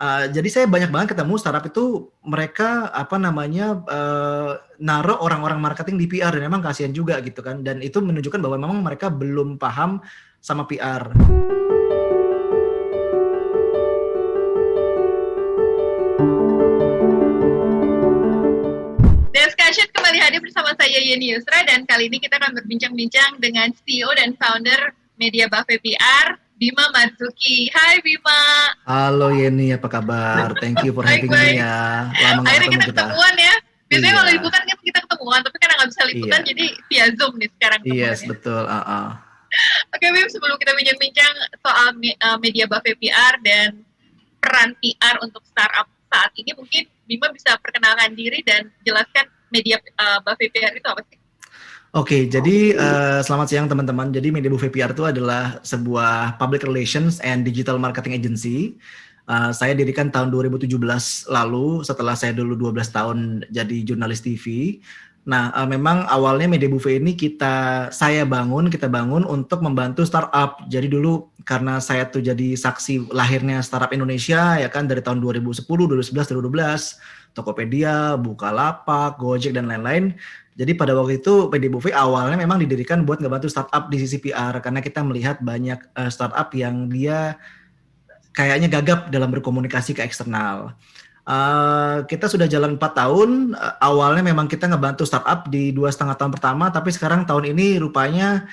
Jadi saya banyak banget ketemu startup itu mereka naruh orang-orang marketing di PR dan memang kasihan juga gitu kan. Dan itu menunjukkan bahwa memang mereka belum paham sama PR. Discussion kembali hadir bersama saya Yeni Yusra dan kali ini kita akan berbincang-bincang dengan CEO dan founder Media Buffet PR, Bima Marzuki. Hai Bima. Halo Yeni, apa kabar? Thank you for having me Baik-baik. ya. Lama nggak Akhirnya ketemu kita kita. ketemuan ya. Biasanya Iya, kalau liputan kan kita ketemuan, tapi karena nggak bisa liputan iya, jadi via Zoom nih sekarang yes ketemuannya. betul. Oke Bim, sebelum kita bincang-bincang soal Media Buffet PR dan peran PR untuk startup saat ini, mungkin Bima bisa perkenalkan diri dan jelaskan Media Buffet PR itu apa sih? Oke, jadi selamat siang teman-teman. Jadi Media Buffet PR itu adalah sebuah public relations and digital marketing agency. Saya dirikan tahun 2017 lalu setelah saya dulu 12 tahun jadi jurnalis TV. Nah, memang awalnya Media Buffet ini kita bangun untuk membantu startup. Jadi dulu karena saya tuh jadi saksi lahirnya startup Indonesia ya kan dari tahun 2010, 2011, 2012, Tokopedia, Bukalapak, Gojek dan lain-lain. Jadi pada waktu itu PD Buffet awalnya memang didirikan buat ngebantu startup di sisi PR karena kita melihat banyak startup yang dia kayaknya gagap dalam berkomunikasi ke eksternal. Kita sudah jalan 4 tahun. Awalnya memang kita ngebantu startup di 2,5 tahun pertama, tapi sekarang tahun ini rupanya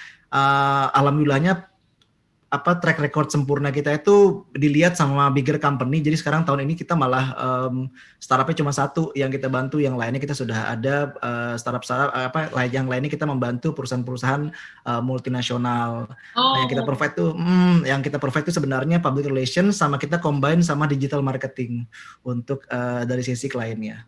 alhamdulillahnya track record sempurna kita itu dilihat sama bigger company. Jadi sekarang tahun ini kita malah startupnya cuma satu yang kita bantu, yang lainnya kita sudah ada startup yang lainnya kita membantu perusahaan-perusahaan multinasional. Nah, yang kita provide tuh sebenarnya public relations sama kita combine sama digital marketing untuk dari sisi kliennya.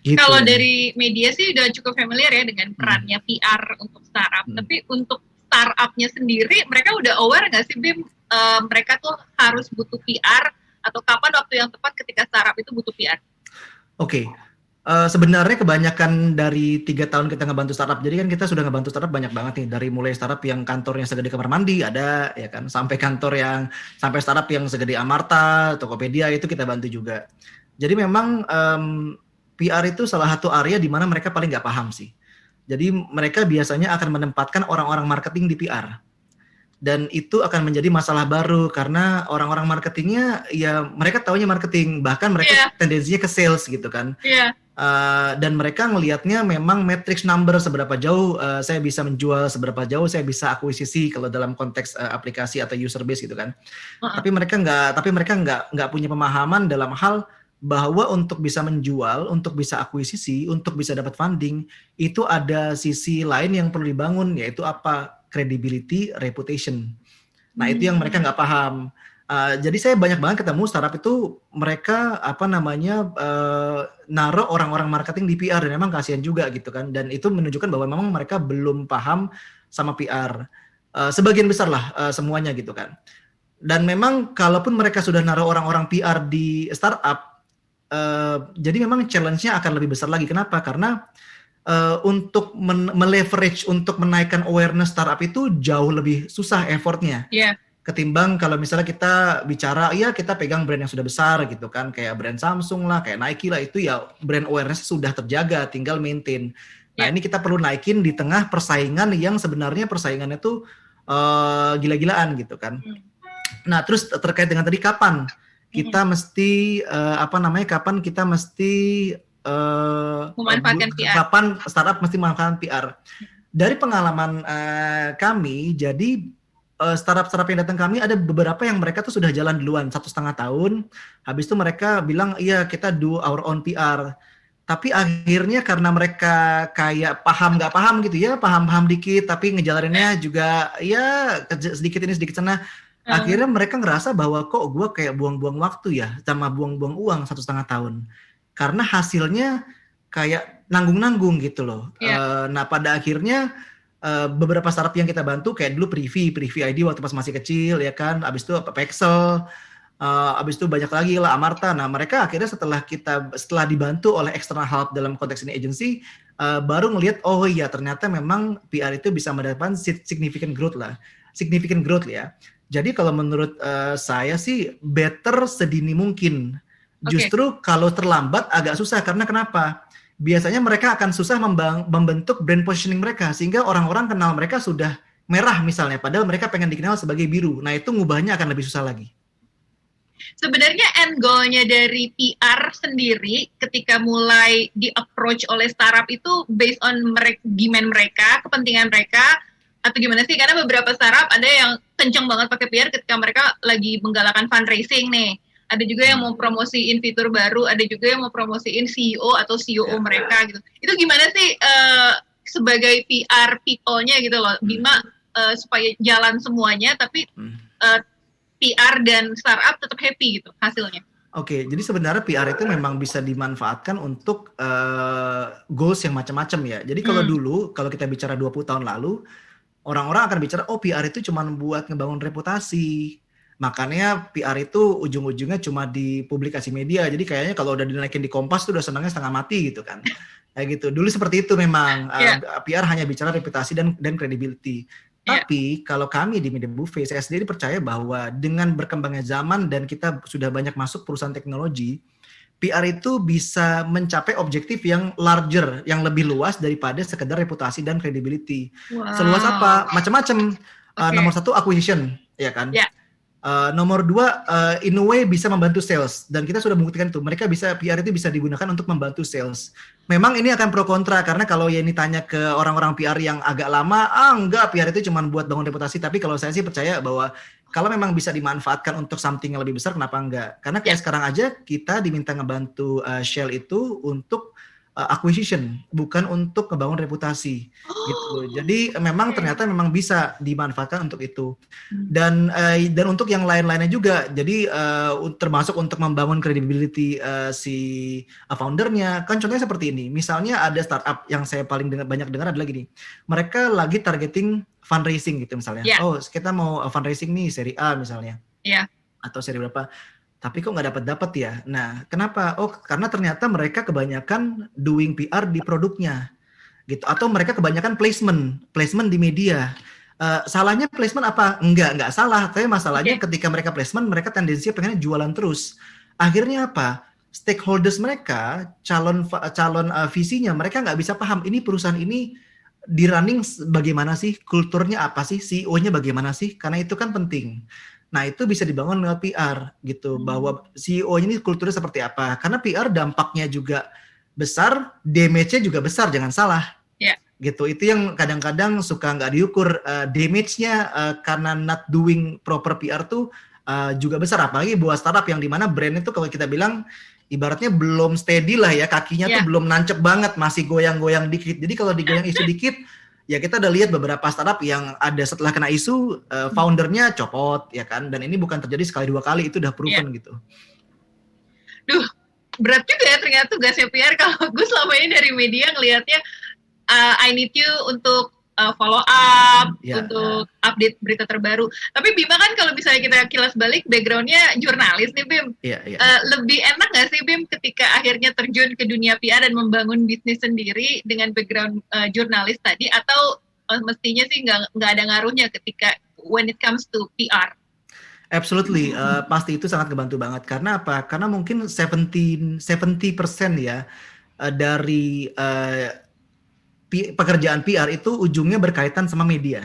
Gitu, kalau ya. Dari media sih udah cukup familiar ya dengan perannya PR untuk startup. Tapi untuk startupnya sendiri, mereka udah aware nggak sih, Bim? Mereka tuh harus butuh PR atau kapan waktu yang tepat ketika startup itu butuh PR? Oke. Sebenarnya kebanyakan dari 3 tahun kita ngebantu startup, jadi kan kita sudah ngebantu startup banyak banget nih, dari mulai startup yang kantornya segede kamar mandi ada ya kan, sampai startup yang segede Amarta, Tokopedia itu kita bantu juga. Jadi memang PR itu salah satu area di mana mereka paling nggak paham sih. Jadi mereka biasanya akan menempatkan orang-orang marketing di PR. Dan itu akan menjadi masalah baru karena orang-orang marketingnya ya mereka taunya marketing, bahkan mereka tendensinya ke sales gitu kan. Dan mereka ngelihatnya memang matrix number, seberapa jauh saya bisa menjual, seberapa jauh saya bisa akuisisi kalau dalam konteks aplikasi atau user base gitu kan. Tapi mereka nggak punya pemahaman dalam hal bahwa untuk bisa menjual, untuk bisa akuisisi, untuk bisa dapat funding, itu ada sisi lain yang perlu dibangun, yaitu apa? Credibility, reputation. Nah, itu yang mereka nggak paham. Jadi saya banyak banget ketemu startup itu mereka naruh orang-orang marketing di PR dan memang kasihan juga gitu kan. Dan itu menunjukkan bahwa memang mereka belum paham sama PR. Sebagian besar lah semuanya gitu kan. Dan memang kalaupun mereka sudah naruh orang-orang PR di startup, jadi memang challenge-nya akan lebih besar lagi. Kenapa? Karena untuk meleverage, untuk menaikkan awareness startup itu jauh lebih susah effortnya. Ketimbang kalau misalnya kita bicara, ya kita pegang brand yang sudah besar gitu kan, kayak brand Samsung lah, kayak Nike lah, itu ya brand awareness sudah terjaga, tinggal maintain. Nah ini kita perlu naikin di tengah persaingan yang sebenarnya persaingannya tuh gila-gilaan gitu kan. Nah terus terkait dengan tadi kapan kita mesti kapan kita mesti memanfaatkan PR. Kapan startup mesti memanfaatkan PR? Dari pengalaman kami, jadi startup yang datang kami ada beberapa yang mereka tuh sudah jalan duluan 1,5 tahun. Habis itu mereka bilang, iya kita do our own PR. Tapi akhirnya karena mereka kayak nggak paham gitu ya, paham dikit, tapi ngejalaninnya juga ya sedikit ini sedikit sana. Akhirnya mereka ngerasa bahwa kok gue kayak buang-buang waktu ya, sama buang-buang uang 1,5 tahun. Karena hasilnya kayak nanggung-nanggung gitu loh. Nah pada akhirnya beberapa startup yang kita bantu kayak dulu Privy ID waktu pas masih kecil ya kan, abis itu Pexel, abis itu banyak lagi lah Amarta. Nah mereka akhirnya setelah dibantu oleh external help dalam konteks ini agency, baru ngelihat oh iya ternyata memang PR itu bisa mendapatkan significant growth ya. Jadi kalau menurut saya sih better sedini mungkin Oke. Justru kalau terlambat agak susah, karena kenapa? Biasanya mereka akan susah membentuk brand positioning mereka, sehingga orang-orang kenal mereka sudah merah misalnya, padahal mereka pengen dikenal sebagai biru. Nah, itu ngubahnya akan lebih susah lagi. Sebenarnya end goal-nya dari PR sendiri ketika mulai di-approach oleh startup itu based on demand mereka, kepentingan mereka, atau gimana sih? Karena beberapa startup ada yang kenceng banget pakai PR ketika mereka lagi menggalakkan fundraising nih. Ada juga yang mau promosiin fitur baru, ada juga yang mau promosiin CEO atau COO mereka gitu. Itu gimana sih sebagai PR people-nya gitu loh, Bima, supaya jalan semuanya, tapi PR dan startup tetap happy gitu hasilnya. Oke, jadi sebenarnya PR itu memang bisa dimanfaatkan untuk goals yang macam-macam ya. Jadi kalau dulu, kalau kita bicara 20 tahun lalu, orang-orang akan bicara, oh PR itu cuma buat ngebangun reputasi. Makanya PR itu ujung-ujungnya cuma di publikasi media. Jadi kayaknya kalau udah dinaikin di Kompas tuh udah senangnya setengah mati gitu kan. Kayak gitu. Dulu seperti itu memang. PR hanya bicara reputasi dan credibility. Tapi kalau kami di Media Buffet, saya sendiri percaya bahwa dengan berkembangnya zaman dan kita sudah banyak masuk perusahaan teknologi, PR itu bisa mencapai objektif yang larger, yang lebih luas daripada sekedar reputasi dan credibility. Wow. Seluas apa? Macam-macam. Nomor 1 acquisition, ya kan? Nomor 2, in a way bisa membantu sales, dan kita sudah membuktikan itu. Mereka bisa, PR itu bisa digunakan untuk membantu sales. Memang ini akan pro kontra, karena kalau Yeni tanya ke orang-orang PR yang agak lama, enggak, PR itu cuma buat bangun reputasi. Tapi kalau saya sih percaya bahwa kalau memang bisa dimanfaatkan untuk something yang lebih besar, kenapa enggak? Karena kayak sekarang aja kita diminta ngebantu Shell itu untuk acquisition, bukan untuk ngebangun reputasi gitu. Jadi memang ternyata memang bisa dimanfaatkan untuk itu. Dan untuk yang lain-lainnya juga. Jadi termasuk untuk membangun credibility si foundernya. Kan contohnya seperti ini. Misalnya ada startup yang saya paling banyak dengar adalah gini. Mereka lagi targeting fundraising gitu misalnya. Oh, kita mau fundraising nih seri A misalnya. Atau seri berapa. Tapi kok nggak dapat ya? Nah, kenapa? Oh, karena ternyata mereka kebanyakan doing PR di produknya, gitu. Atau mereka kebanyakan placement di media. Salahnya placement apa? Nggak salah. Tapi masalahnya ketika mereka placement, mereka tendensinya pengen jualan terus. Akhirnya apa? Stakeholders mereka, calon visinya, mereka nggak bisa paham ini perusahaan ini di running bagaimana sih, kulturnya apa sih, CEO-nya bagaimana sih? Karena itu kan penting. Nah, itu bisa dibangun lewat PR gitu, bahwa CEO-nya ini kulturnya seperti apa. Karena PR dampaknya juga besar, damage-nya juga besar, jangan salah. Gitu. Itu yang kadang-kadang suka nggak diukur. Damage-nya karena not doing proper PR tuh juga besar. Apalagi buat startup yang dimana brand itu kalau kita bilang ibaratnya belum steady lah ya, kakinya tuh belum nancep banget, masih goyang-goyang dikit. Jadi kalau digoyang isu dikit, ya kita udah lihat beberapa startup yang ada setelah kena isu, foundernya copot, ya kan? Dan ini bukan terjadi sekali 2 kali, itu udah proven gitu. Duh, berat juga ya ternyata tugasnya PR. Kalau gue selama ini dari media ngelihatnya, I need you untuk follow up, untuk update berita terbaru. Tapi Bima kan kalau misalnya kita kilas balik, background-nya jurnalis nih Bim. Lebih enak nggak sih Bim ketika akhirnya terjun ke dunia PR dan membangun bisnis sendiri dengan background jurnalis tadi, atau mestinya sih nggak ada ngaruhnya ketika when it comes to PR? Absolutely, pasti itu sangat kebantu banget. Karena apa? Karena mungkin 70% ya dari pekerjaan PR itu ujungnya berkaitan sama media.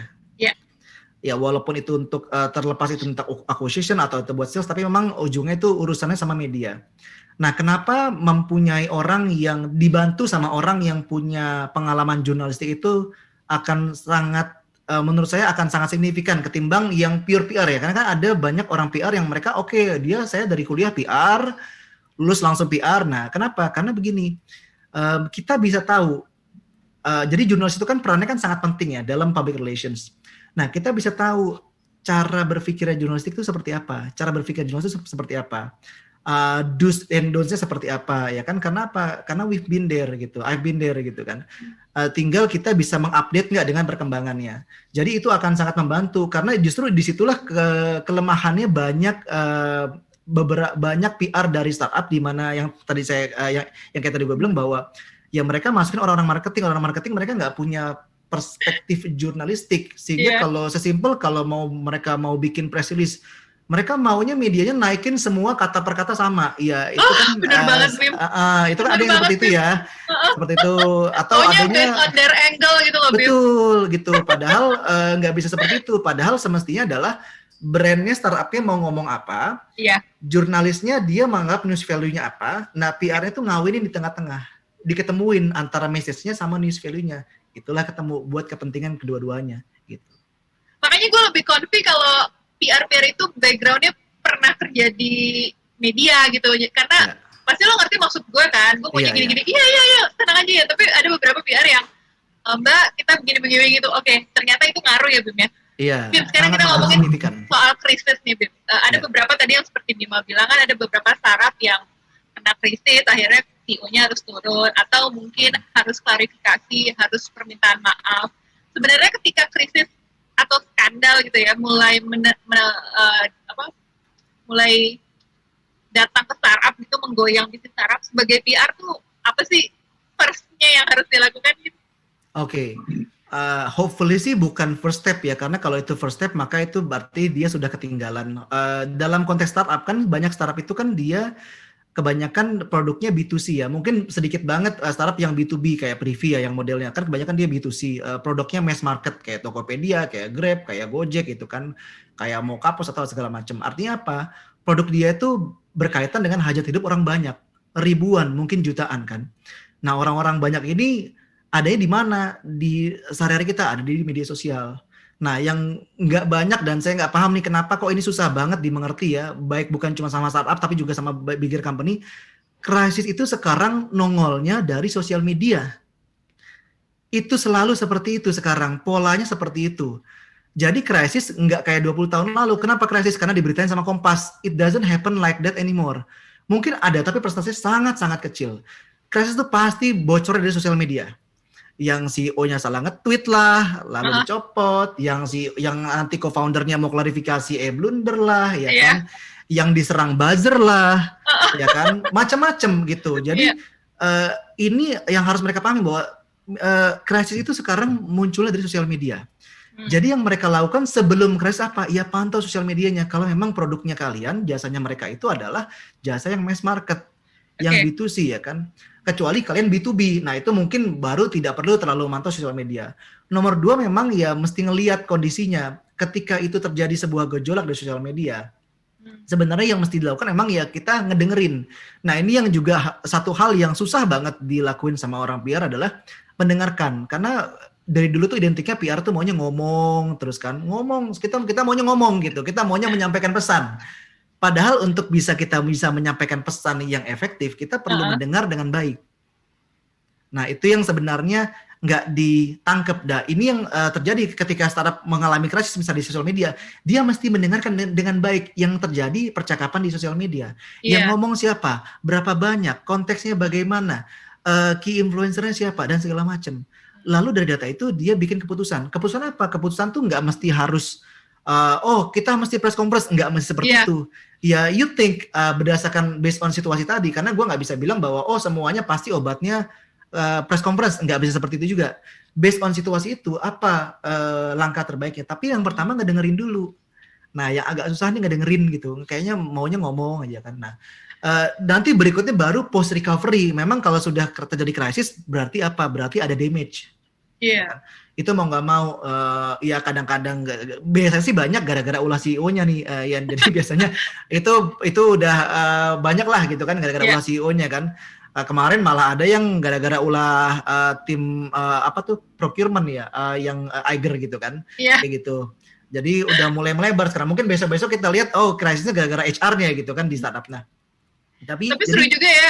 Ya, walaupun itu untuk terlepas itu tentang acquisition atau itu buat sales, tapi memang ujungnya itu urusannya sama media. Nah, kenapa mempunyai orang yang dibantu sama orang yang punya pengalaman jurnalistik itu akan sangat, menurut saya akan sangat signifikan ketimbang yang pure PR ya. Karena kan ada banyak orang PR yang mereka saya dari kuliah PR, lulus langsung PR. Nah, kenapa? Karena begini, kita bisa tahu. Jadi jurnalis itu kan perannya kan sangat penting ya dalam public relations. Nah, kita bisa tahu cara berpikirnya jurnalistik itu seperti apa, cara berpikir jurnalis itu seperti apa, do's and don'ts-nya seperti apa, ya kan? Karena apa? Karena we've been there gitu, I've been there gitu kan. Tinggal kita bisa mengupdate nggak dengan perkembangannya. Jadi itu akan sangat membantu karena justru disitulah kelemahannya banyak PR dari startup di mana yang tadi yang kayak tadi gue bilang bahwa ya mereka masukin orang-orang marketing mereka nggak punya perspektif jurnalistik sehingga kalau sesimpel kalau mereka mau bikin press release Mereka maunya medianya naikin semua kata per kata sama. Iya, itu Oh, kan bener banget, Bim. itu kan Bener ada yang banget, seperti itu Bim. ya. Seperti itu atau Maunya adanya based on their angle gitu loh, Bim. betul gitu. Padahal nggak bisa seperti itu. Padahal semestinya adalah brandnya startupnya mau ngomong apa, Iya. jurnalisnya dia menganggap news value-nya apa. Nah, PR-nya tuh ngawinin di tengah-tengah, diketemuin antara message-nya sama news value-nya. Itulah ketemu buat kepentingan kedua-duanya gitu. Makanya gue lebih konfi kalau PR itu background-nya pernah kerja di media gitu, karena pasti lo ngerti maksud gue kan. Gue punya gini-gini, iya, tenang aja ya. Tapi ada beberapa PR yang Mbak, kita begini-begini gitu. Oke, ternyata itu ngaruh ya, Bim ya. Iya. Bim, sekarang kita ngomongin signifikan soal krisis nih, Bim. Ada beberapa tadi yang seperti Bima bilang kan, ada beberapa startup yang kena krisis, akhirnya CEO-nya harus turun, atau mungkin harus klarifikasi, harus permintaan maaf. Sebenarnya ketika krisis atau skandal gitu ya, mulai mulai datang ke startup gitu, menggoyang bisnis startup, sebagai PR tuh apa sih first-nya yang harus dilakukan gitu? Oke. Hopefully sih bukan first step ya, karena kalau itu first step maka itu berarti dia sudah ketinggalan. Dalam konteks startup kan banyak startup itu kan dia kebanyakan produknya B2C ya. Mungkin sedikit banget startup yang B2B kayak Privy ya yang modelnya. Kan kebanyakan dia B2C. Produknya mass market kayak Tokopedia, kayak Grab, kayak Gojek gitu kan. Kayak mau kapos atau segala macam. Artinya apa? Produk dia itu berkaitan dengan hajat hidup orang banyak. Ribuan, mungkin jutaan kan. Nah, orang-orang banyak ini adanya di mana? Di sehari-hari kita, ada di media sosial. Nah, yang nggak banyak dan saya nggak paham nih kenapa kok ini susah banget dimengerti ya, baik bukan cuma sama startup tapi juga sama bigger company. Krisis itu sekarang nongolnya dari sosial media. Itu selalu seperti itu sekarang, polanya seperti itu. Jadi krisis nggak kayak 20 tahun lalu. Kenapa krisis? Karena diberitain sama Kompas. It doesn't happen like that anymore. Mungkin ada, tapi persentasenya sangat-sangat kecil. Krisis itu pasti bocor dari sosial media. Yang CEO-nya salah nge-tweet lah, lalu dicopot, yang nanti co-foundernya mau klarifikasi blunder lah, ya kan, yang diserang buzzer lah, ya kan, macam-macam gitu. Jadi ini yang harus mereka pahami bahwa krisis itu sekarang munculnya dari sosial media. Jadi yang mereka lakukan sebelum krisis apa? Ya pantau sosial medianya. Kalau memang produknya kalian, jasanya mereka itu adalah jasa yang mass market, yang B2C ya kan. Kecuali kalian B2B, nah itu mungkin baru tidak perlu terlalu mantau sosial media. Nomor 2 memang ya mesti ngelihat kondisinya. Ketika itu terjadi sebuah gejolak di sosial media, sebenarnya yang mesti dilakukan memang ya kita ngedengerin. Nah ini yang juga satu hal yang susah banget dilakuin sama orang PR adalah mendengarkan. Karena dari dulu tuh identiknya PR tuh maunya ngomong terus kan, kita maunya ngomong gitu, kita maunya menyampaikan pesan. Padahal untuk kita bisa menyampaikan pesan yang efektif, kita perlu mendengar dengan baik. Nah, itu yang sebenarnya nggak ditangkap. Nah, ini yang terjadi ketika startup mengalami krisis misalnya di sosial media. Dia mesti mendengarkan dengan baik yang terjadi percakapan di sosial media. Yang ngomong siapa, berapa banyak, konteksnya bagaimana, key influencer-nya siapa, dan segala macam. Lalu dari data itu dia bikin keputusan. Keputusan apa? Keputusan tuh nggak mesti harus kita mesti press conference, nggak mesti seperti itu. Ya, you think berdasarkan based on situasi tadi, karena gue nggak bisa bilang bahwa semuanya pasti obatnya press conference, nggak bisa seperti itu juga. Based on situasi itu, apa langkah terbaiknya? Tapi yang pertama ngedengerin dulu. Nah, yang agak susah nih ngedengerin gitu. Kayaknya maunya ngomong aja kan. Nah, nanti berikutnya baru post recovery. Memang kalau sudah terjadi krisis, berarti apa? Berarti ada damage. Iya. Itu mau nggak mau ya kadang-kadang biasanya sih banyak gara-gara ulah CEO-nya nih jadi biasanya itu udah banyak lah gitu kan gara-gara ulah CEO-nya kan. Kemarin malah ada yang gara-gara ulah tim procurement ya yang Eiger gitu kan kayak gitu. Jadi udah mulai melebar sekarang. Mungkin besok-besok kita lihat krisisnya gara-gara HR-nya gitu kan di startup. Nah tapi seru juga ya,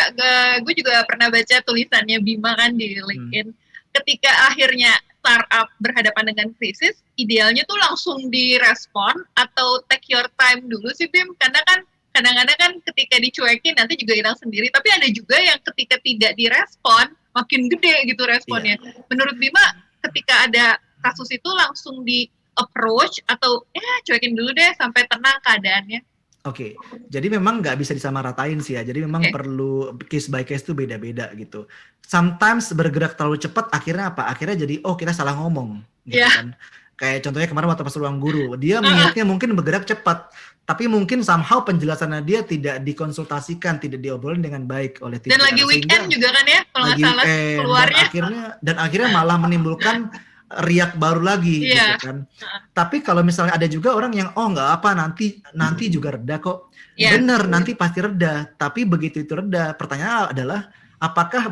gue juga pernah baca tulisannya Bima kan di LinkedIn. Ketika akhirnya startup berhadapan dengan krisis, idealnya tuh langsung direspon atau take your time dulu sih Bim, karena kan kadang-kadang kan ketika dicuekin nanti juga hilang sendiri, tapi ada juga yang ketika tidak direspon makin gede gitu responnya. Menurut Bima, ketika ada kasus itu langsung di approach atau cuekin dulu deh sampai tenang keadaannya? Oke, jadi memang nggak bisa disamaratain sih ya. Jadi memang perlu case by case tuh beda-beda gitu. Sometimes bergerak terlalu cepat, akhirnya apa? Akhirnya jadi kita salah ngomong, gitu kan. Kayak contohnya kemarin waktu pas ruang guru, dia niatnya mungkin bergerak cepat, tapi mungkin somehow penjelasannya dia tidak dikonsultasikan, tidak diobrolin dengan baik oleh tim Dan PR, lagi weekend juga kan ya, kalau nggak lagi salah weekend, keluarnya. dan akhirnya malah menimbulkan riak baru lagi gitu kan. Tapi kalau misalnya ada juga orang yang nggak apa, nanti juga reda kok. Bener, nanti pasti reda. Tapi begitu itu reda, pertanyaan adalah apakah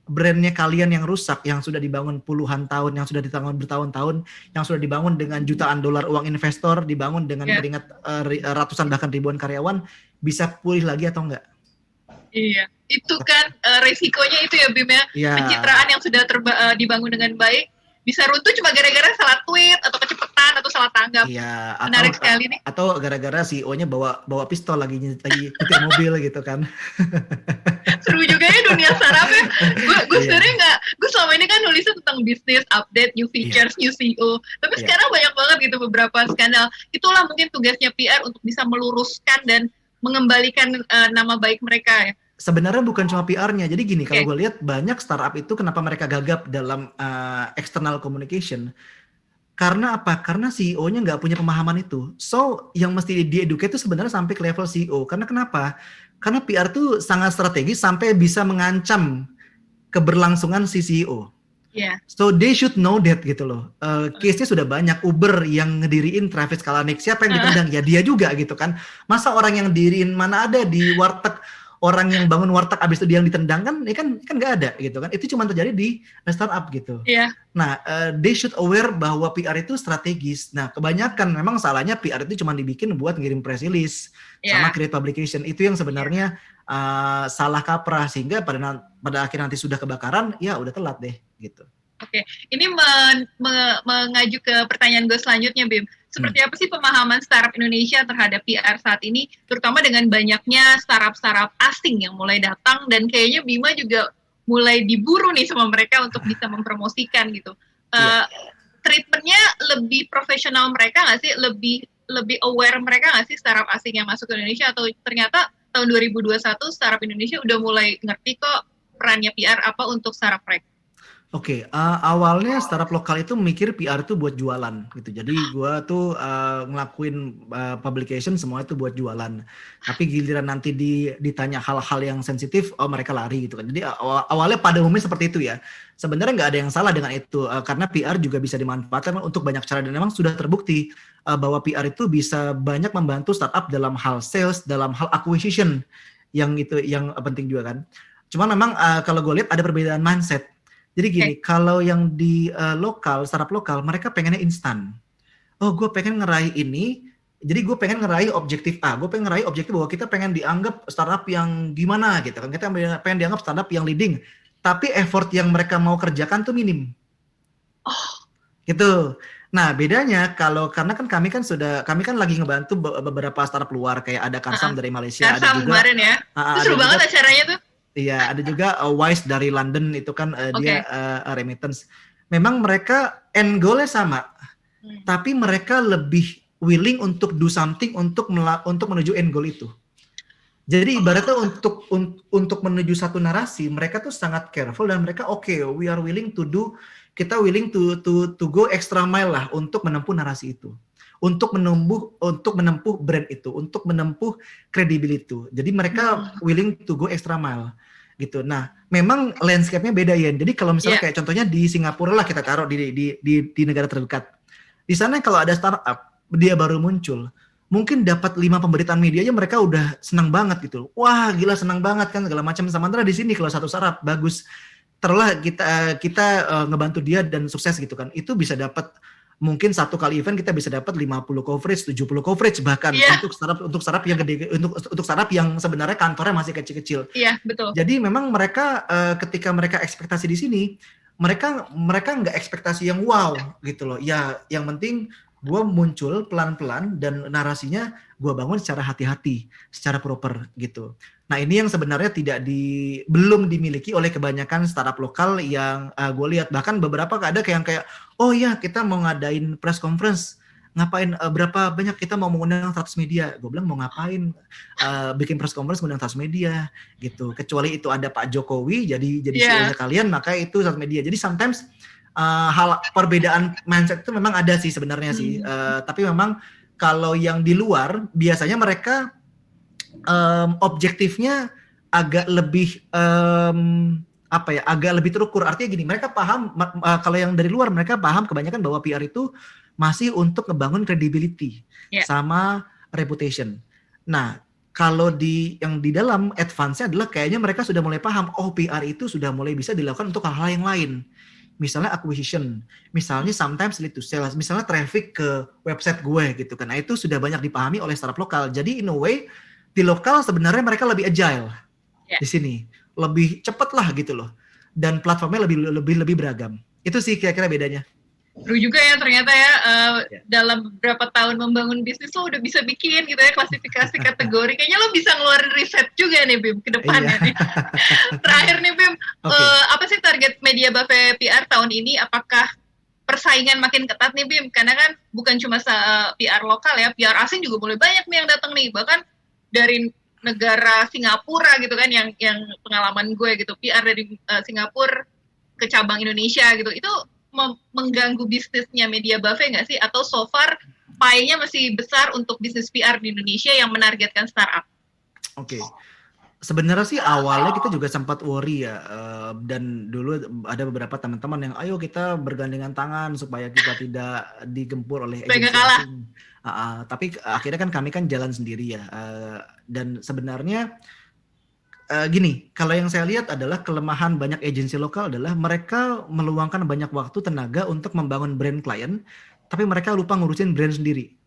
brandnya kalian yang rusak, yang sudah dibangun puluhan tahun, yang sudah dibangun bertahun-tahun, yang sudah dibangun dengan jutaan dolar uang investor, dibangun dengan keringat ratusan bahkan ribuan karyawan, bisa pulih lagi atau enggak? Iya, itu kan resikonya itu ya Bim ya. Pencitraan yang sudah dibangun dengan baik bisa runtuh cuma gara-gara salah tweet atau kecepatan atau salah tanggap. Iya, menarik sekali nih. Atau gara-gara CEO-nya bawa pistol lagi nyetir mobil gitu kan. Seru juga ya dunia startup ya. Gue sebenarnya gue selama ini kan nulisnya tentang bisnis, update, new features, new CEO. Tapi sekarang banyak banget gitu beberapa skandal. Itulah mungkin tugasnya PR untuk bisa meluruskan dan mengembalikan nama baik mereka ya. Sebenarnya bukan cuma PR-nya. Jadi gini, kalau gue lihat banyak startup itu kenapa mereka gagap dalam external communication. Karena apa? Karena CEO-nya nggak punya pemahaman itu. So, yang mesti di-educate itu sebenarnya sampai ke level CEO. Karena kenapa? Karena PR itu sangat strategis sampai bisa mengancam keberlangsungan si CEO. So, they should know that gitu loh. Case-nya sudah banyak. Uber yang ngediriin Travis Kalanick. Siapa yang ditendang? Ya dia juga gitu kan. Masa orang yang diriin, mana ada di warteg orang yang bangun warteg abis itu dia yang ditendang kan nggak ada gitu kan. Itu cuma terjadi di startup gitu. Nah, they should aware bahwa PR itu strategis. Nah, kebanyakan memang salahnya PR itu cuma dibikin buat ngirim press release sama create publication. Itu yang sebenarnya salah kaprah, sehingga pada akhir nanti sudah kebakaran, ya udah telat deh gitu. Oke, ini mengaju ke pertanyaan gue selanjutnya, Bim. Seperti apa sih pemahaman startup Indonesia terhadap PR saat ini, terutama dengan banyaknya startup-startup asing yang mulai datang, dan kayaknya Bima juga mulai diburu nih sama mereka untuk bisa mempromosikan gitu. Treatmentnya lebih profesional mereka nggak sih? Lebih aware mereka nggak sih startup asing yang masuk ke Indonesia? Atau ternyata tahun 2021 startup Indonesia udah mulai ngerti kok perannya PR apa untuk startup mereka? Oke, awalnya startup lokal itu mikir PR itu buat jualan gitu. Jadi gue tuh ngelakuin publication semua itu buat jualan. Tapi giliran nanti ditanya hal-hal yang sensitif, mereka lari gitu kan. Jadi awalnya pada umumnya seperti itu ya. Sebenarnya nggak ada yang salah dengan itu, karena PR juga bisa dimanfaatkan untuk banyak cara, dan memang sudah terbukti bahwa PR itu bisa banyak membantu startup dalam hal sales, dalam hal acquisition, yang penting juga kan. Cuma memang kalau gue lihat ada perbedaan mindset. Jadi gini, kalau yang di startup lokal, mereka pengennya instan. Oh, gue pengen ngeraih ini, jadi gue pengen ngeraih objektif A. Gue pengen ngeraih objektif bahwa kita pengen dianggap startup yang gimana gitu kan. Kita pengen dianggap startup yang leading. Tapi effort yang mereka mau kerjakan tuh minim. Gitu. Nah, bedanya karena kan kami kan lagi ngebantu beberapa startup luar, kayak ada Karsam dari Malaysia. Karsam kemarin ya. Itu seru banget acaranya tuh. Iya, ada juga Wise dari London, itu kan dia remittance. Memang mereka end goal-nya sama, tapi mereka lebih willing untuk do something untuk menuju end goal itu. Jadi ibaratnya untuk menuju satu narasi, mereka tuh sangat careful, dan mereka we are willing to go extra mile lah untuk menempuh narasi itu. Untuk menempuh brand itu, untuk menempuh credibility itu. Jadi mereka willing to go extra mile gitu. Nah, memang landscape-nya beda ya. Jadi kalau misalnya kayak contohnya di Singapura lah, kita taruh di negara terdekat. Di sana kalau ada startup, dia baru muncul, mungkin dapat 5 pemberitaan media aja mereka udah senang banget gitu. Wah, gila senang banget kan segala macam. Sementara di sini kalau satu startup bagus, terlah kita ngebantu dia dan sukses gitu kan. Itu bisa dapat mungkin satu kali event kita bisa dapat 50 coverage, 70 coverage bahkan untuk startup yang gede, untuk startup yang sebenarnya kantornya masih kecil-kecil. Iya, betul. Jadi memang mereka ketika mereka ekspektasi di sini, mereka nggak ekspektasi yang wow gitu loh. Ya, yang penting gue muncul pelan-pelan dan narasinya gue bangun secara hati-hati, secara proper gitu. Nah, ini yang sebenarnya belum dimiliki oleh kebanyakan startup lokal yang gue lihat. Bahkan beberapa ada kayak oh ya, kita mau ngadain press conference, ngapain, berapa banyak kita mau mengundang 100 media. Gue bilang mau ngapain bikin press conference mengundang 100 media gitu. Kecuali itu ada Pak Jokowi jadi CEO-nya kalian, maka itu 100 media. Jadi sometimes hal perbedaan mindset itu memang ada sih sebenarnya sih. Tapi memang kalau yang di luar biasanya mereka objektifnya agak lebih agak lebih terukur. Artinya gini, mereka paham kalau yang dari luar mereka paham kebanyakan bahwa PR itu masih untuk ngebangun credibility sama reputation. Nah, kalau yang di dalam advance-nya adalah kayaknya mereka sudah mulai paham, PR itu sudah mulai bisa dilakukan untuk hal-hal yang lain. Misalnya acquisition, misalnya sometimes lead to sales, misalnya traffic ke website gue gitu kan. Nah, itu sudah banyak dipahami oleh startup lokal. Jadi in a way di lokal sebenarnya mereka lebih agile di sini, lebih cepat lah gitu loh, dan platformnya lebih beragam. Itu sih kira-kira bedanya. Seru juga ya ternyata ya, dalam beberapa tahun membangun bisnis lo udah bisa bikin gitu ya klasifikasi kategori. Kayaknya lo bisa ngeluarin riset juga nih Bim ke depannya nih. Terakhir nih Bim, apa sih target Media Buffet PR tahun ini? Apakah persaingan makin ketat nih Bim? Karena kan bukan cuma PR lokal ya, PR asing juga mulai banyak nih yang datang nih. Bahkan dari negara Singapura gitu kan, yang pengalaman gue gitu, PR dari Singapura ke cabang Indonesia gitu, itu mengganggu bisnisnya Media Buffet nggak sih? Atau so far pie-nya masih besar untuk bisnis PR di Indonesia yang menargetkan startup? Oke. Sebenarnya sih awalnya kita juga sempat worry ya, dan dulu ada beberapa teman-teman yang ayo kita bergandengan tangan supaya kita tidak digempur oleh agensi asing. Tapi akhirnya kan kami kan jalan sendiri ya, dan sebenarnya gini, kalau yang saya lihat adalah kelemahan banyak agensi lokal adalah mereka meluangkan banyak waktu tenaga untuk membangun brand klien, tapi mereka lupa ngurusin brand sendiri.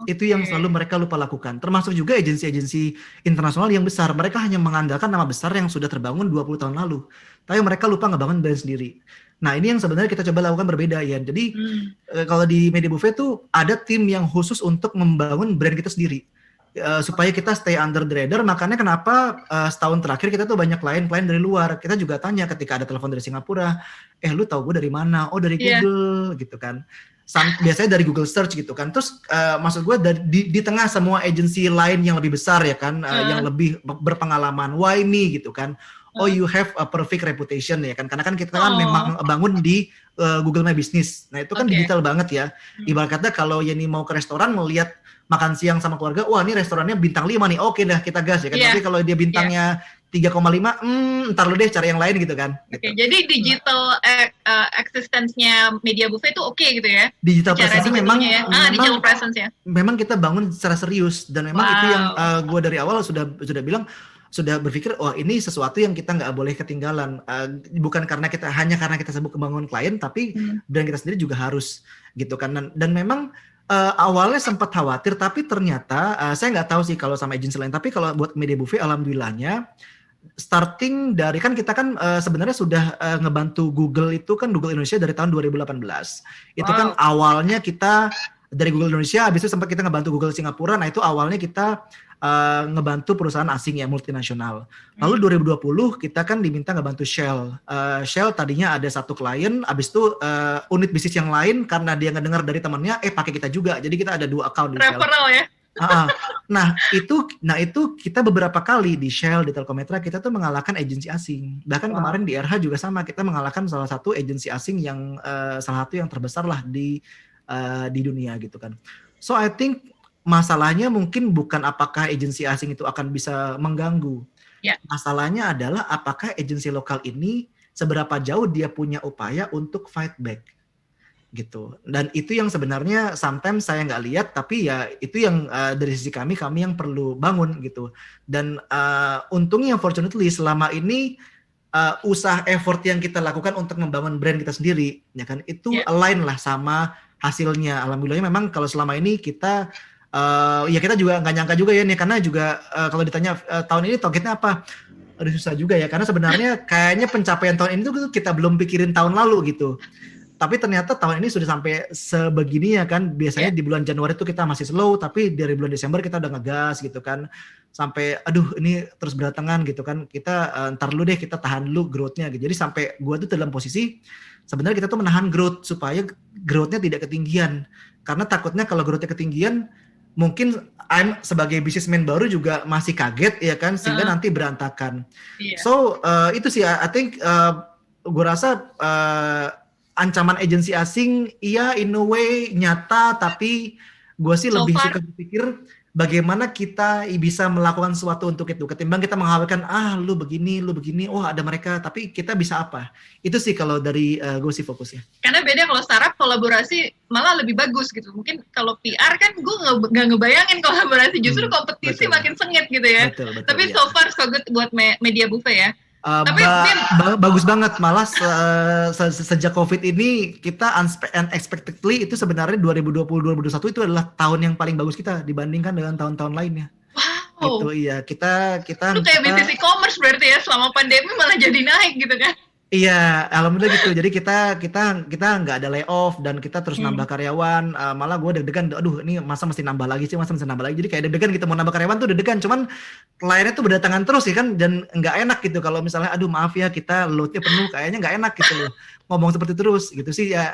Itu yang selalu mereka lupa lakukan. Termasuk juga agensi-agensi internasional yang besar. Mereka hanya mengandalkan nama besar yang sudah terbangun 20 tahun lalu. Tapi mereka lupa ngebangun brand sendiri. Nah, ini yang sebenarnya kita coba lakukan berbeda ya. Jadi kalau di Media Buffet tuh ada tim yang khusus untuk membangun brand kita sendiri. Supaya kita stay under the radar. Makanya kenapa setahun terakhir kita tuh banyak klien dari luar. Kita juga tanya ketika ada telepon dari Singapura, lu tahu gue dari mana? Oh, dari Google gitu kan. Biasanya dari Google Search gitu kan. Terus maksud gue di tengah semua agensi lain yang lebih besar ya kan, yang lebih berpengalaman, why me gitu kan. Oh, you have a perfect reputation ya kan, karena kan kita kan memang bangun di Google My Business. Nah itu kan digital banget ya. Ibarat kata kalau Yeni mau ke restoran melihat makan siang sama keluarga, wah ini restorannya bintang 5 nih, oke dah kita gas ya kan. Tapi kalau dia bintangnya 3,5, ntar lu deh cari yang lain gitu kan. Gitu. Jadi digital existence-nya Media Buffet itu oke gitu ya? Digital presence memang, digital presence ya. Memang kita bangun secara serius, dan memang itu yang gue dari awal sudah bilang, sudah berpikir, ini sesuatu yang kita nggak boleh ketinggalan. Bukan karena kita sibuk membangun klien, tapi brand kita sendiri juga harus gitu kan. Dan memang awalnya sempat khawatir, tapi ternyata saya nggak tahu sih kalau sama agensi lain, tapi kalau buat Media Buffet alhamdulillahnya starting dari kan kita kan sebenarnya sudah ngebantu Google itu kan, Google Indonesia dari tahun 2018. Itu kan awalnya kita dari Google Indonesia, habis itu sempat kita ngebantu Google Singapura. Nah itu awalnya kita ngebantu perusahaan asing ya, multinasional. Lalu 2020 kita kan diminta ngebantu Shell. Shell tadinya ada satu klien, habis itu unit bisnis yang lain karena dia ngedengar dari temannya, pakai kita juga. Jadi kita ada 2 account di Shell. Referral ya. Nah itu kita beberapa kali di Shell, di Telkomsel kita tuh mengalahkan agensi asing. Bahkan kemarin di RH juga sama, kita mengalahkan salah satu agensi asing yang salah satu yang terbesar lah di dunia gitu kan. So I think masalahnya mungkin bukan apakah agensi asing itu akan bisa mengganggu. Masalahnya adalah apakah agensi lokal ini seberapa jauh dia punya upaya untuk fight back. Gitu. Dan itu yang sebenarnya sometimes saya nggak lihat, tapi ya itu yang dari sisi kami yang perlu bangun gitu. Dan untungnya fortunately selama ini usaha effort yang kita lakukan untuk membangun brand kita sendiri ya kan, itu align lah sama hasilnya. Alhamdulillahnya memang kalau selama ini kita ya kita juga nggak nyangka juga ya nih, karena juga kalau ditanya tahun ini targetnya apa, aduh susah juga ya, karena sebenarnya kayaknya pencapaian tahun ini tuh kita belum pikirin tahun lalu gitu. Tapi ternyata tahun ini sudah sampai sebegini ya kan. Biasanya di bulan Januari itu kita masih slow, tapi dari bulan Desember kita udah ngegas gitu kan. Sampai aduh ini terus berdatangan gitu kan. Kita ntar dulu deh, kita tahan dulu growth-nya gitu. Jadi sampai gua tuh dalam posisi sebenarnya kita tuh menahan growth supaya growth-nya tidak ketinggian. Karena takutnya kalau growth-nya ketinggian, mungkin sebagai businessman baru juga masih kaget ya kan, sehingga nanti berantakan. So itu sih I think gue rasa ancaman agensi asing, iya in a way nyata, tapi gue sih So lebih far. suka berpikir bagaimana kita bisa melakukan sesuatu untuk itu, ketimbang kita mengkhawatirkan, lu begini, oh ada mereka, tapi kita bisa apa? Itu sih kalau dari gue sih fokusnya. Karena beda kalau startup kolaborasi malah lebih bagus gitu. Mungkin kalau PR kan gue nggak ngebayangin kolaborasi, justru kompetisi betul. makin sengit gitu ya. Betul, Tapi iya. so far so good buat Media Buffet ya. Tapi Bim, Bagus banget, malah sejak COVID ini kita unexpectedly itu sebenarnya 2020-2021 itu adalah tahun yang paling bagus kita dibandingkan dengan tahun-tahun lainnya. wow, Gitu, iya. Kita itu kayak bisnis e-commerce berarti ya, selama pandemi malah jadi naik gitu kan. iya, alhamdulillah gitu. Jadi kita nggak ada layoff dan kita terus nambah karyawan. Malah gue deg-degan, aduh ini masa mesti nambah lagi sih, masa mesti nambah lagi. Jadi kayak deg-degan gitu mau nambah karyawan tuh deg-degan. Cuman kliennya tuh berdatangan terus ya kan, dan nggak enak gitu kalau misalnya, aduh maaf ya kita loadnya penuh, kayaknya nggak enak gitu loh. Ngomong seperti terus gitu sih ya.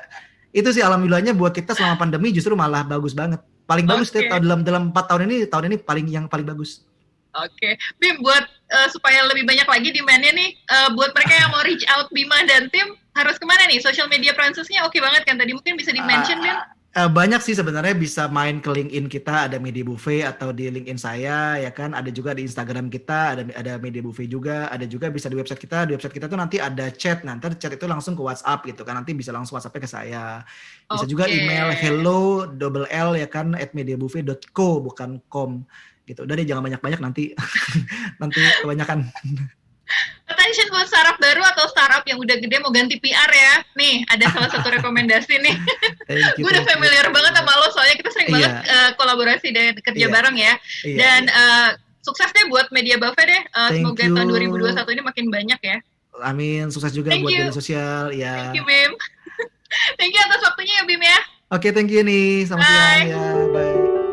Itu sih alhamdulillahnya buat kita selama pandemi justru malah bagus banget. Paling bagus deh dalam 4 tahun ini yang paling bagus. Oke, Bim, buat supaya lebih banyak lagi demand-nya nih, buat mereka yang mau reach out Bima dan tim, harus kemana nih? Social media presence-nya oke banget kan? Tadi mungkin bisa di-mention, Bim? Banyak sih sebenarnya, bisa main ke LinkedIn kita, ada Media Buffet, atau di LinkedIn saya, ya kan. Ada juga di Instagram kita, ada Media Buffet juga. Ada juga bisa di website kita. Di website kita tuh nanti ada chat, nanti chat itu langsung ke WhatsApp gitu kan. Nanti bisa langsung WhatsApp-nya ke saya. Bisa juga email hello double L ya kan @mediabuffet.co bukan com. Gitu. Udah deh, jangan banyak-banyak nanti kebanyakan. Attention buat startup baru atau startup yang udah gede mau ganti PR ya. Nih, ada salah satu rekomendasi nih. Gue udah familiar banget sama lo, soalnya kita sering banget kolaborasi dan kerja bareng ya. Dan sukses deh buat Media Buffet deh. Semoga tahun 2021 ini makin banyak ya. Amin, sukses juga buat Daily Sosial. Ya. Thank you, Bim. Thank you atas waktunya ya, Bim ya. Oke, thank you nih. Selamat siang ya. Bye.